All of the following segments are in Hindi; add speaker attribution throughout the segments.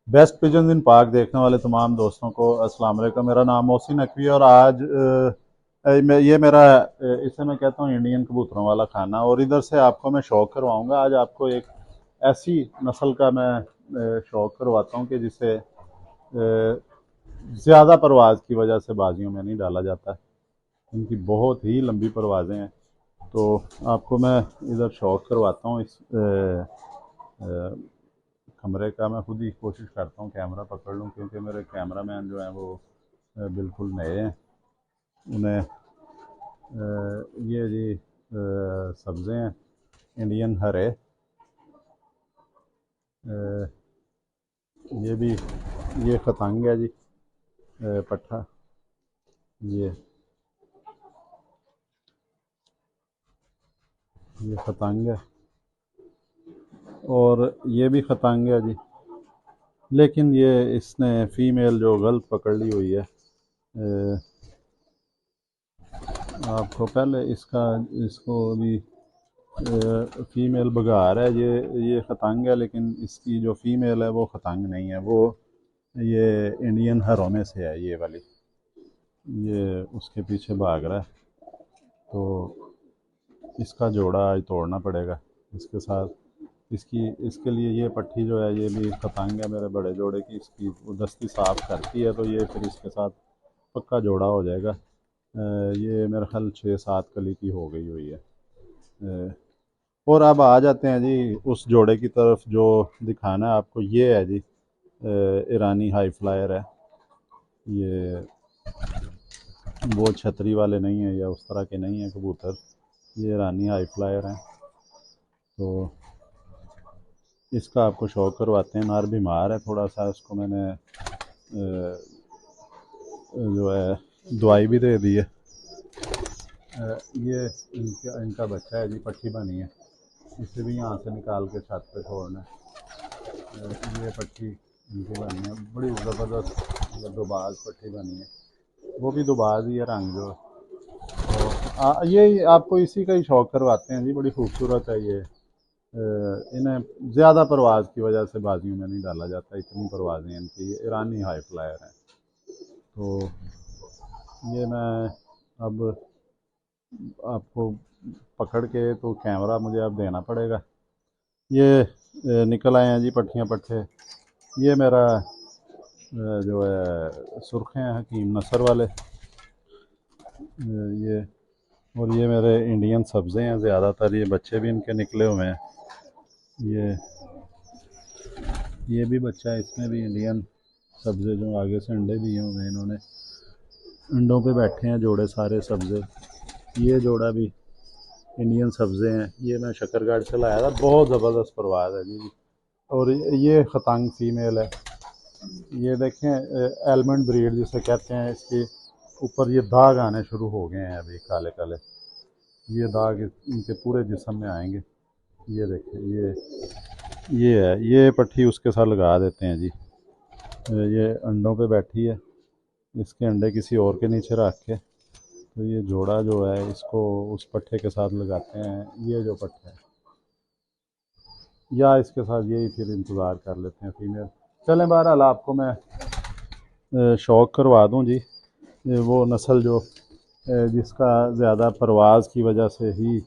Speaker 1: बेस्ट पिजन इन पार्क देखने वाले तमाम दोस्तों को अस्सलाम वालेकुम। मेरा नाम मोहसिन नकवी है और आज ये मेरा इसे मैं कहता हूँ इंडियन कबूतरों वाला खाना। और इधर से आपको मैं शौक करवाऊंगा। आज आपको एक ऐसी नस्ल का मैं शौक करवाता हूँ कि जिसे ज़्यादा परवाज़ की वजह से बाजियों में नहीं डाला जाता। इनकी बहुत ही लंबी परवाज़ें हैं। तो आपको मैं इधर शौक करवाता हूँ। इस अ, कमरे का मैं खुद ही कोशिश करता हूँ कैमरा पकड़ लूँ, क्योंकि मेरे कैमरा मैन जो हैं वो बिल्कुल नए हैं। उन्हें ये जी सब्ज़े हैं इंडियन हरे। ये भी ये खतंग है जी, पट्ठा। ये खतंग है और ये भी खतंग है जी। लेकिन ये इसने फ़ीमेल जो गलत पकड़ ली हुई है। आपको पहले इसका इसको भी फ़ीमेल बघार है। ये खतंग है, लेकिन इसकी जो फ़ीमेल है वो खतंग नहीं है। वो ये इंडियन हरों में से है ये वाली। ये उसके पीछे भाग रहा है। तो इसका जोड़ा आज तोड़ना पड़ेगा इसके साथ। इसके लिए ये पट्टी जो है ये भी खतंग है मेरे बड़े जोड़े की। इसकी वो दस्ती साफ़ करती है तो ये फिर इसके साथ पक्का जोड़ा हो जाएगा। ये मेरे ख्याल 6-7 कली की हो गई हुई है। और अब आ जाते हैं जी उस जोड़े की तरफ जो दिखाना है आपको। ये है जी ईरानी हाई फ्लायर है। ये वो छतरी वाले नहीं है या उस तरह के नहीं है कबूतर। ये ईरानी हाई फ्लायर हैं। तो इसका आपको शौक करवाते हैं। नार बीमार है थोड़ा सा, उसको मैंने जो है दवाई भी दे दी है। ये इनका बच्चा है जी, पट्टी बनी है। इसे भी यहाँ से निकाल के छत पे छोड़ना है। ये पट्टी इनकी बनी है, बड़ी ज़बरदस्त मतलब दोबाज पट्टी बनी है। वो भी दोबाज ही है रंग जो। तो ये आपको इसी का ही शौक करवाते हैं जी। बड़ी खूबसूरत है ये। इन्हें ज़्यादा परवाज़ की वजह से बाजियों में नहीं डाला जाता, इतनी परवाज़ें इनकी। ये ईरानी हाई फ्लायर हैं। तो ये मैं अब आपको पकड़ के तो कैमरा मुझे अब देना पड़ेगा। ये निकल आए हैं जी पट्टियाँ पट्टे। ये मेरा जो है सुर्खे हैं हकीम नसर वाले। ये और ये मेरे इंडियन सब्ज़े हैं ज़्यादातर। ये बच्चे भी इनके निकले हुए हैं। ये ये भी बच्चा है, इसमें भी इंडियन सब्ज़े जो आगे से अंडे दिए हुए हैं इन्होंने। अंडों पे बैठे हैं जोड़े सारे सब्ज़े। ये जोड़ा भी इंडियन सब्ज़े हैं। ये मैं शक्करगढ़ से लाया था, बहुत ज़बरदस्त परवाज़ है जी। और ये खतंग फीमेल है। ये देखें एलमंड ब्रीड जिसे कहते हैं। इसके ऊपर ये दाग आने शुरू हो गए हैं अभी, काले काले। ये दाग इनके पूरे जिस्म में आएंगे। ये देखें ये है, ये पट्टी उसके साथ लगा देते हैं जी। ये अंडों पे बैठी है, इसके अंडे किसी और के नीचे रख के तो ये जोड़ा जो है इसको उस पट्टे के साथ लगाते हैं। ये जो पट्टा है या इसके साथ यही फिर इंतज़ार कर लेते हैं फीमेल। चलें, बहरहाल आपको मैं शौक करवा दूं जी। वो नस्ल जो जिसका ज़्यादा परवाज़ की वजह से ही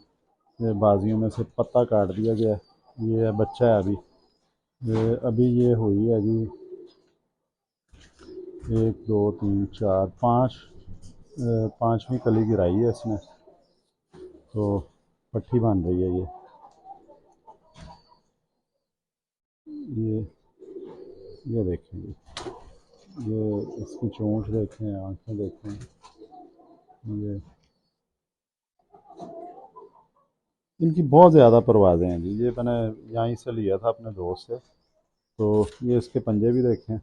Speaker 1: बाजियों में से पत्ता काट दिया गया। ये बच्चा है अभी। अभी ये हुई है जी 1 2 3 4 5 5वीं कली गिराई है इसने। तो पट्टी बन रही है ये ये देखें जी। ये इसकी चोंच देखें, आंखें देखें। ये इनकी बहुत ज़्यादा परवाज़ें हैं जी। ये मैंने यहीं से लिया था अपने दोस्त से। तो ये इसके पंजे भी देखें।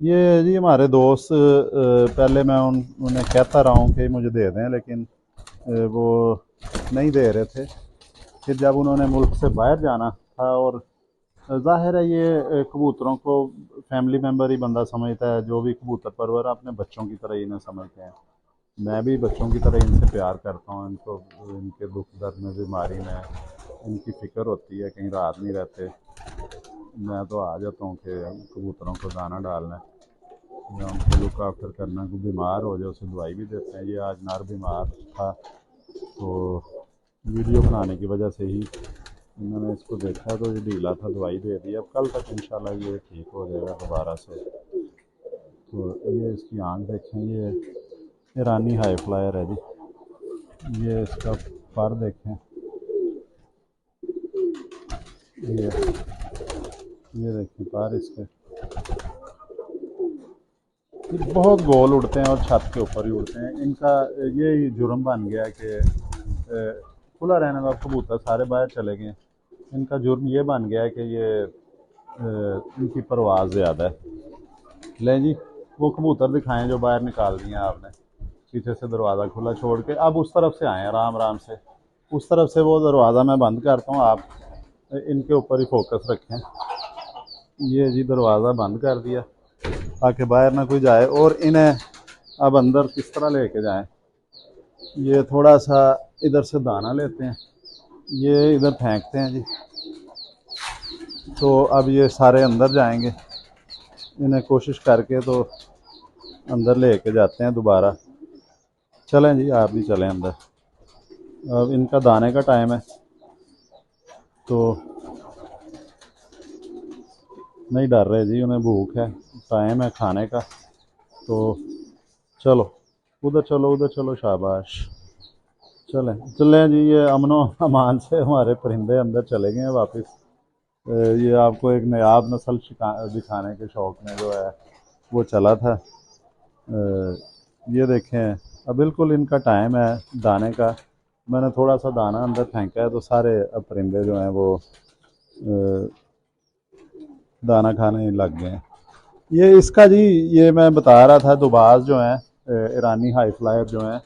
Speaker 1: ये जी हमारे दोस्त पहले मैं उन्हें कहता रहा हूँ कि मुझे दे दें, लेकिन वो नहीं दे रहे थे। फिर जब उन्होंने मुल्क से बाहर जाना था, और ज़ाहिर है ये कबूतरों को फैमिली मेम्बर ही बंदा समझता है। जो भी कबूतर परवर अपने बच्चों की तरह ही इन्हें समझते हैं। मैं भी बच्चों की तरह इनसे प्यार करता हूँ, इनको इनके दुख दर्द में, बीमारी में इनकी फ़िक्र होती है, कहीं रात नहीं रहते। मैं तो आ जाता हूँ कि कबूतरों को दाना डालना है या उनको लुक आफ्टर करना है। कोई बीमार हो जाए उसे दवाई भी देते हैं। ये आज नर बीमार था तो वीडियो बनाने की वजह से ही इन्होंने इसको देखा तो ये ढीला था, दवाई दे दी। अब कल तक इंशाल्लाह ये ठीक हो जाएगा दोबारा से। तो ये इसकी आँख देखें, ये ईरानी हाई फ्लायर है जी। ये इसका पर देखें, ये देखें पर इसके, ये बहुत गोल उड़ते हैं और छत के ऊपर ही उड़ते हैं। इनका ये जुर्म बन गया कि खुला रहने का कबूतर सारे बाहर चले गए। इनका जुर्म ये बन गया है कि ये इनकी परवाज़ ज़्यादा है। लें जी, वो कबूतर दिखाएं जो बाहर निकाल दिए आपने, पीछे से दरवाज़ा खुला छोड़ के। अब उस तरफ से आएँ आराम आराम से, उस तरफ से। वो दरवाज़ा मैं बंद करता हूँ, आप इनके ऊपर ही फोकस रखें। ये जी दरवाज़ा बंद कर दिया ताकि बाहर ना कोई जाए। और इन्हें अब अंदर किस तरह लेके जाएं, ये थोड़ा सा इधर से दाना लेते हैं, ये इधर फेंकते हैं जी। तो अब ये सारे अंदर जाएंगे, इन्हें कोशिश करके तो अंदर लेके जाते हैं दोबारा। चलें जी, आप भी चलें अंदर। अब इनका दाने का टाइम है तो नहीं डर रहे जी, उन्हें भूख है, टाइम है खाने का। तो चलो उधर चलो, उधर चलो, शाबाश। चलें चलें जी, ये अमनो अमान से हमारे परिंदे अंदर चले गए हैं वापस। ये आपको एक नायाब नस्ल दिखाने के शौक़ में जो है वो चला था। ये देखें, अब बिल्कुल इनका टाइम है दाने का। मैंने थोड़ा सा दाना अंदर फेंका है तो सारे परिंदे जो हैं वो दाना खाने लग गए हैं। ये इसका जी, ये मैं बता रहा था, दुबाज जो हैं ईरानी हाई फ्लायर जो हैं,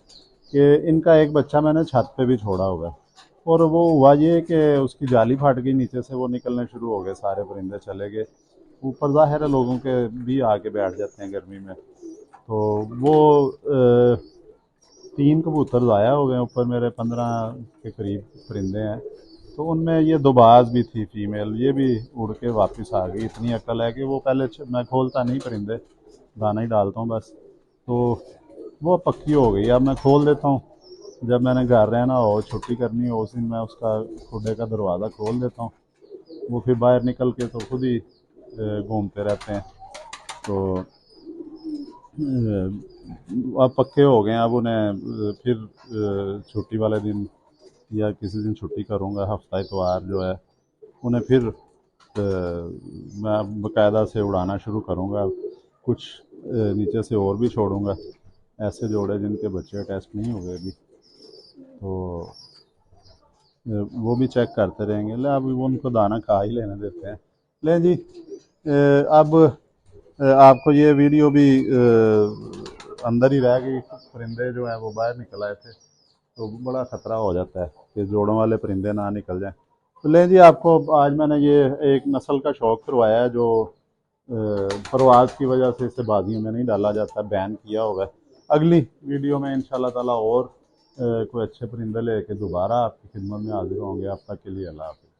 Speaker 1: कि इनका एक बच्चा मैंने छत पे भी छोड़ा हुआ है। और वो हुआ ये कि उसकी जाली फट गई, नीचे से वो निकलने शुरू हो गए, सारे परिंदे चले गए ऊपर। ज़ाहिर है लोगों के भी आके बैठ जाते हैं गर्मी में। तो वो 3 कबूतर ज़ाया हो गए ऊपर मेरे, 15 के करीब परिंदे हैं। तो उनमें ये दुबाज भी थी फीमेल, ये भी उड़ के वापस आ गई। इतनी अक्ल है कि वो पहले मैं खोलता नहीं परिंदे, दाना ही डालता हूँ बस। तो वो पक्की हो गई, अब मैं खोल देता हूँ। जब मैंने घर रहना हो, छुट्टी करनी हो, उस दिन मैं उसका खुडे का दरवाज़ा खोल देता हूँ। वो फिर बाहर निकल के तो खुद ही घूमते रहते हैं। तो अब पक्के हो गए हैं। अब उन्हें फिर छुट्टी वाले दिन या किसी दिन छुट्टी करूँगा, हफ्ता इतवार जो है, उन्हें फिर मैं बाकायदा से उड़ाना शुरू करूँगा। कुछ नीचे से और भी छोड़ूंगा, ऐसे जोड़े जिनके बच्चे अटैच नहीं हुए अभी, तो वो भी चेक करते रहेंगे। ले अब वो उनको दाना खा ही लेने देते हैं। ले जी, अब आपको ये वीडियो भी अंदर ही रह गई। परिंदे जो हैं वो बाहर निकल आए थे तो बड़ा ख़तरा हो जाता है कि जोड़ों वाले परिंदे ना निकल जाएं। तो ले जी, आपको आज मैंने ये एक नस्ल का शौक़ करवाया है जो परवाज़ की वजह से इसे बाजियों में नहीं डाला जाता, बैन किया होगा। अगली वीडियो में इंशाल्लाह ताला और कोई अच्छे परिंदे लेके दोबारा आपकी खिदमत में हाजिर होंगे। अब तक के लिए अल्लाह हाफ़िज़।